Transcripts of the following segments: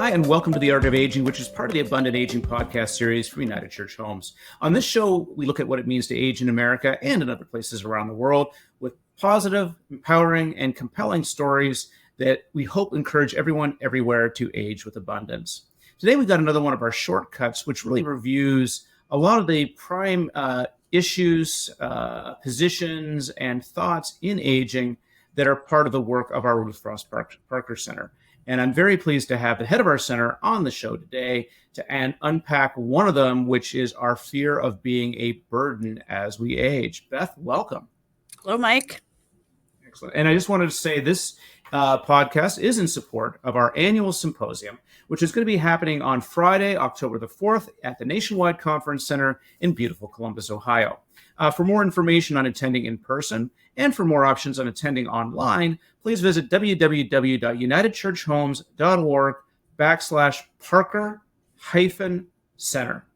Hi, and welcome to The Art of Aging, which is part of the Abundant Aging podcast series from United Church Homes. On this show, we look at what it means to age in America and in other places around the world with positive, empowering, and compelling stories that we hope encourage everyone everywhere to age with abundance. Today, we've got another one of our shortcuts, which really reviews a lot of the prime issues, positions, and thoughts in aging that are part of the work of our Ruth Frost Parker Center. And I'm very pleased to have the head of our center on the show today to unpack one of them, which is our fear of being a burden as we age. Beth, welcome. Hello, Mike. Excellent. And I just wanted to say this podcast is in support of our annual symposium, which is going to be happening on Friday, October the 4th at the Nationwide Conference Center in beautiful Columbus, Ohio. For more information on attending in person and for more options on attending online, please visit www.unitedchurchhomes.org/Parker-Center.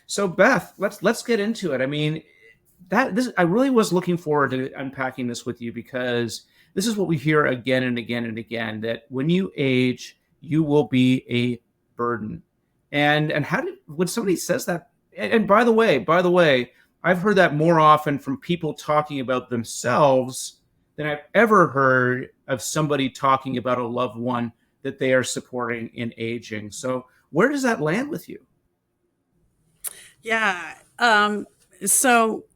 So Beth, let's get into it. I mean, I really was looking forward to unpacking this with you because this is what we hear again and again and again, that when you age, you will be a burden. And when somebody says that, and by the way, I've heard that more often from people talking about themselves than I've ever heard of somebody talking about a loved one that they are supporting in aging. So where does that land with you? Yeah. So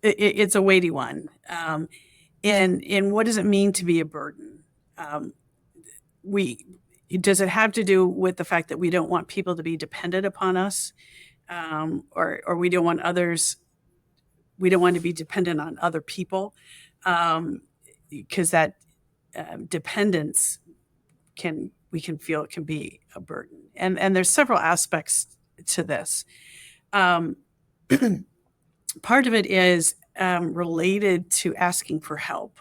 it's a weighty one. And what does it mean to be a burden? Does it have to do with the fact that we don't want people to be dependent upon us? Or we don't want to be dependent on other people, because that dependence we can feel it can be a burden. And there's several aspects to this. Part of it is related to asking for help.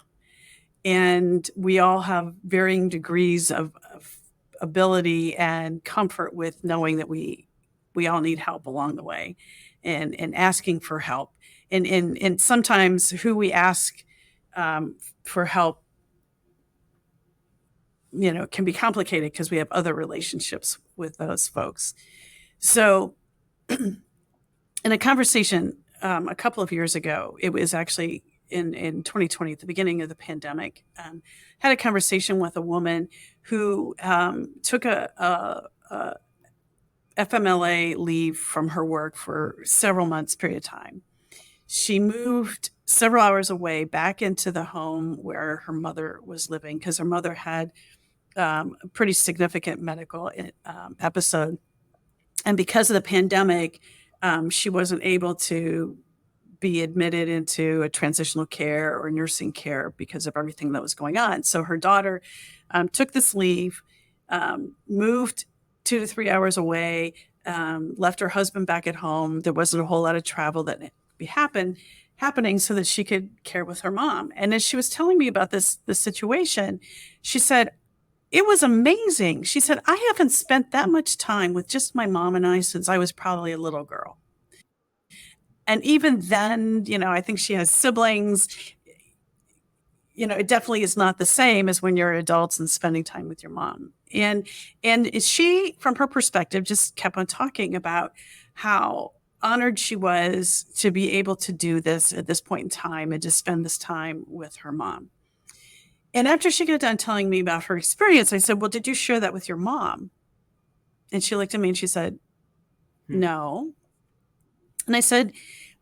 And we all have varying degrees of ability and comfort with knowing that we all need help along the way, and asking for help. And sometimes who we ask for help, can be complicated because we have other relationships with those folks. So in a conversation a couple of years ago, it was actually in 2020, at the beginning of the pandemic, had a conversation with a woman who took a FMLA leave from her work for several months period of time. She moved several hours away back into the home where her mother was living because her mother had a pretty significant medical episode. And because of the pandemic, she wasn't able to be admitted into a transitional care or nursing care because of everything that was going on. So her daughter took this leave, moved 2 to 3 hours away, left her husband back at home. There wasn't a whole lot of travel that be happening so that she could care with her mom. And as she was telling me about this situation, she said, it was amazing. She said, I haven't spent that much time with just my mom and I since I was probably a little girl. And even then, I think she has siblings. It definitely is not the same as when you're adults and spending time with your mom. And she, from her perspective, just kept on talking about how honored she was to be able to do this at this point in time and to spend this time with her mom. And after she got done telling me about her experience, I said, well, did you share that with your mom? And she looked at me and she said, no. And I said,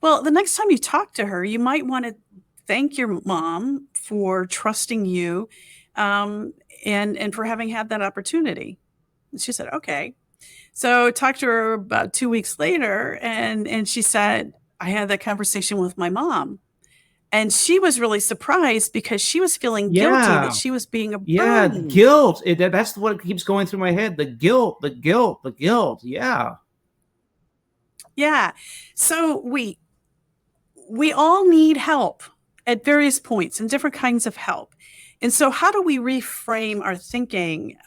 well, the next time you talk to her, you might want to thank your mom for trusting you and for having had that opportunity. And she said, okay. So I talked to her about 2 weeks later, and she said, I had that conversation with my mom. And she was really surprised because she was feeling guilty that she was being a burden. Yeah, guilt. That's what keeps going through my head. The guilt. Yeah. Yeah. So we all need help at various points and different kinds of help. And so how do we reframe our thinking,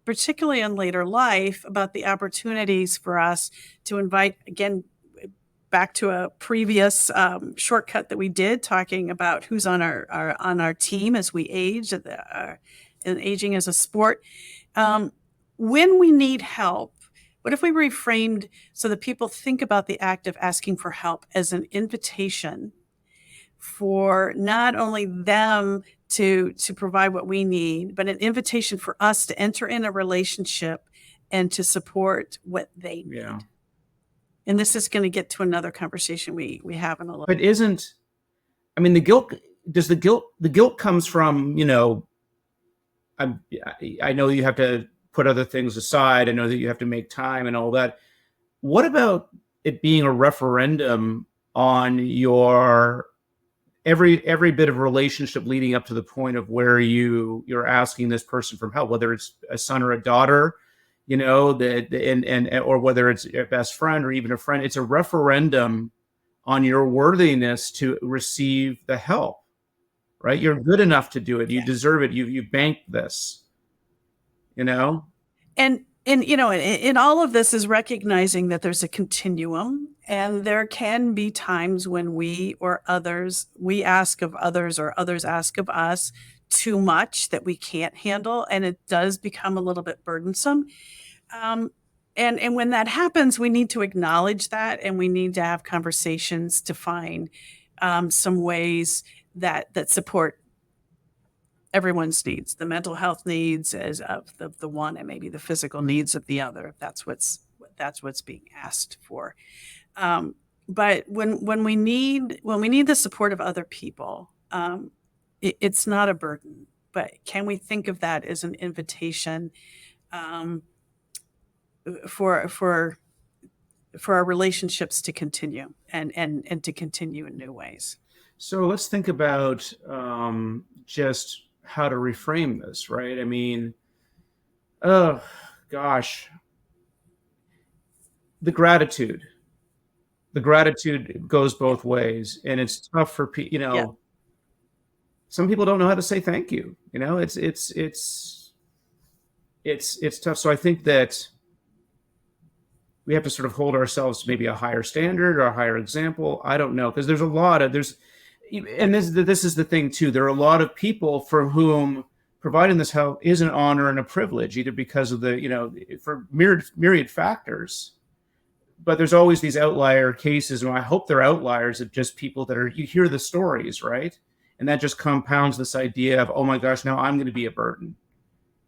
particularly in later life, about the opportunities for us to invite, again, back to a previous shortcut that we did, talking about who's on our team as we age, and aging as a sport. When we need help, what if we reframed so that people think about the act of asking for help as an invitation for not only them to provide what we need, but an invitation for us to enter in a relationship and to support what they need. Yeah. And this is going to get to another conversation we have in a little. But I mean, the guilt comes from, I know you have to put other things aside. I know that you have to make time and all that. What about it being a referendum on your every bit of relationship leading up to the point of where you're asking this person for help, whether it's a son or a daughter, or whether it's a best friend or even a friend? It's a referendum on your worthiness to receive the help, right? You're good enough to do it. You deserve it. You banked this, And in all of this is recognizing that there's a continuum, and there can be times when we ask of others or others ask of us too much that we can't handle, and it does become a little bit burdensome. And when that happens, we need to acknowledge that, and we need to have conversations to find some ways that support everyone's needs, the mental health needs as of the one, and maybe the physical needs of the other, if that's what's being asked for. But when we need the support of other people, it's not a burden. But can we think of that as an invitation for our relationships to continue and to continue in new ways? So let's think about just how to reframe this, right? I mean, oh gosh, the gratitude goes both ways, and it's tough for people. Some people don't know how to say thank you. It's tough. So I think that we have to sort of hold ourselves to maybe a higher standard or a higher example. I don't know, because this is the thing too. There are a lot of people for whom providing this help is an honor and a privilege, either because of for myriad factors. But there's always these outlier cases, and I hope they're outliers of just people you hear the stories, right? And that just compounds this idea of, oh my gosh, now I'm going to be a burden.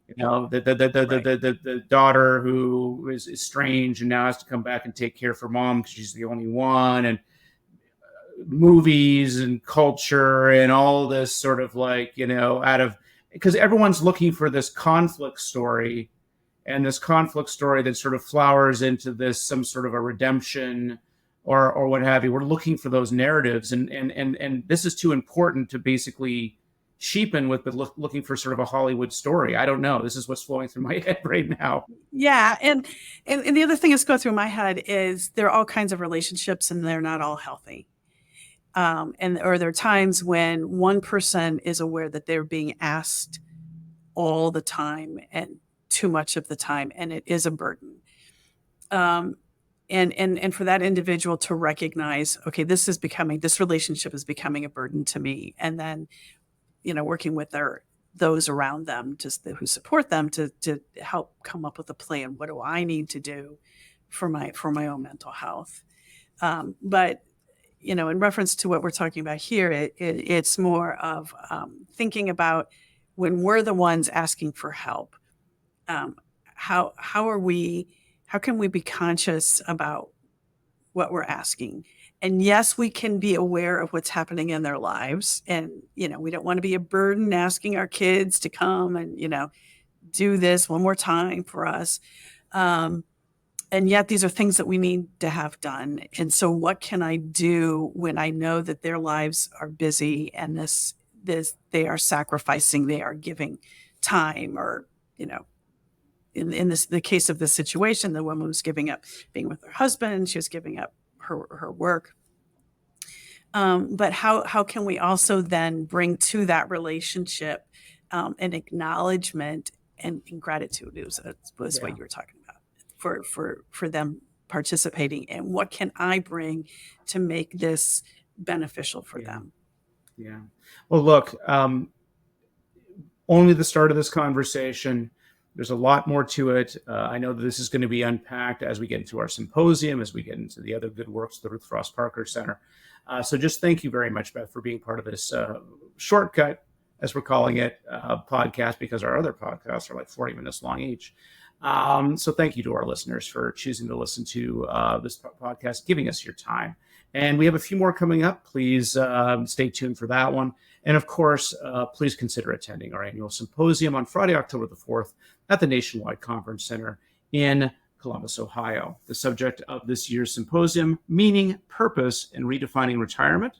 The daughter who is estranged and now has to come back and take care of her mom because she's the only one, and movies and culture and all this sort of because everyone's looking for this conflict story, and this conflict story that sort of flowers into some sort of a redemption or what have you. We're looking for those narratives, and this is too important to basically cheapen with, but looking for sort of a Hollywood story. I don't know. This is what's flowing through my head right now. Yeah. And the other thing that's going through my head is there are all kinds of relationships, and they're not all healthy. Or there are times when one person is aware that they're being asked all the time and too much of the time, and it is a burden. And for that individual to recognize, okay, this relationship is becoming a burden to me. And then, working with those around them, who support them to help come up with a plan. What do I need to do for my own mental health? But in reference to what we're talking about here, it's more of thinking about when we're the ones asking for help. How can we be conscious about what we're asking? And yes, we can be aware of what's happening in their lives. And, we don't want to be a burden asking our kids to come and, do this one more time for us. And yet these are things that we need to have done. And so what can I do when I know that their lives are busy and they are sacrificing, they are giving time, or, in the case of this situation, the woman was giving up being with her husband. She was giving up her work. But how can we also then bring to that relationship an acknowledgement and gratitude? Was what you were talking about for them participating, and what can I bring to make this beneficial for them? Yeah. Well, look, only the start of this conversation. There's a lot more to it. I know that this is going to be unpacked as we get into our symposium, as we get into the other good works of the Ruth Frost Parker Center. So just thank you very much, Beth, for being part of this shortcut, as we're calling it, podcast, because our other podcasts are like 40 minutes long each. So thank you to our listeners for choosing to listen to this podcast, giving us your time. And we have a few more coming up. Please stay tuned for that one. And of course, please consider attending our annual symposium on Friday, October the 4th at the Nationwide Conference Center in Columbus, Ohio. The subject of this year's symposium, Meaning, Purpose, and Redefining Retirement.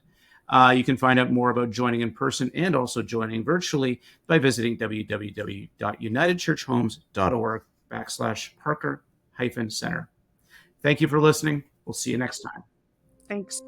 You can find out more about joining in person and also joining virtually by visiting www.unitedchurchhomes.org/Parker-Center. Thank you for listening. We'll see you next time. Thanks.